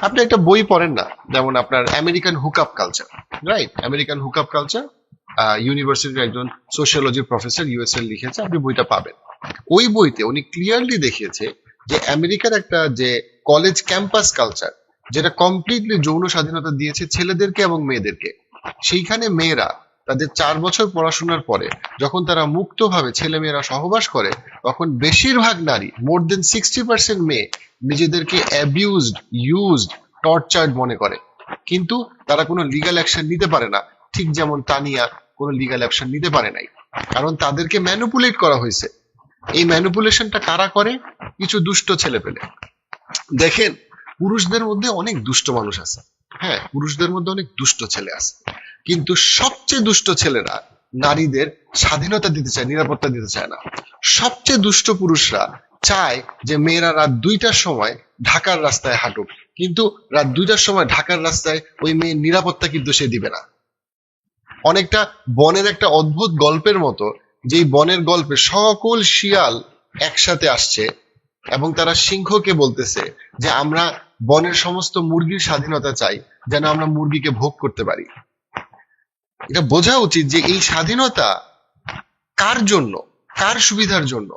আপনি একটা বই পড়েন না, যেমন আপনার American hookup culture, right? American hookup culture ইউনিভার্সিটির একজন সোশিয়োলজি প্রফেসর ইউএস এর লিখেছে, আপনি বইটা পাবেন। ওই বইতে উনি ক্লিয়ারলি দেখিয়েছে যে আমেরিকার একটা যে কলেজ ক্যাম্পাস কালচার, যেটা কমপ্লিটলি যৌন স্বাধীনতা দিয়েছে ছেলেদেরকে এবং মেয়েদেরকে। সেইখানে মেয়েরা তাদের 4 বছর পড়াশোনার পরে যখন তারা মুক্তভাবে ছেলে মেয়েরা সহবাস করে, তখন বেশিরভাগ নারী, মোর দেন 60% মেয়ে, নিজেদেরকে অ্যাবিউজড, ইউজড, টর্চার্ড মনে করে। কিন্তু তারা কোনো লিগ্যাল অ্যাকশন নিতে পারে না, ঠিক যেমন তানিয়া কোনো লিগ্যাল অ্যাকশন নিতে পারে নাই, কারণ তাদেরকে ম্যানুপুলেট করা হয়েছে। এই ম্যানুপুলেশনটা কারা করে? কিছু দুষ্ট ছেলে পেলে। দেখেন, পুরুষদের মধ্যে অনেক দুষ্ট মানুষ আছে, হ্যাঁ, পুরুষদের মধ্যে অনেক দুষ্ট ছেলে আছে, কিন্তু সবচেয়ে দুষ্ট ছেলেরা নারীদের স্বাধীনতা দিতে চায়, নিরাপত্তা দিতে চায় না। সবচেয়ে দুষ্ট পুরুষরা চায় যে মেয়েরা রাত 2টার সময় ঢাকার রাস্তায় হাঁটুক, কিন্তু রাত 2টার সময় ঢাকার রাস্তায় ওই মেয়ের নিরাপত্তা কিন্তু সে দিবে না। অনেকটা বনের একটা অদ্ভুত গল্পের মতো, যেই বনের গল্পে সকল শিয়াল একসাথে আসছে এবং তারা সিংহকে বলতেছে যে আমরা বনের সমস্ত মুরগির স্বাধীনতা চাই, যেন আমরা মুরগিকে ভোগ করতে পারি। এটা বোঝা উচিত যে এই স্বাধীনতা কার জন্য, কার সুবিধার জন্য।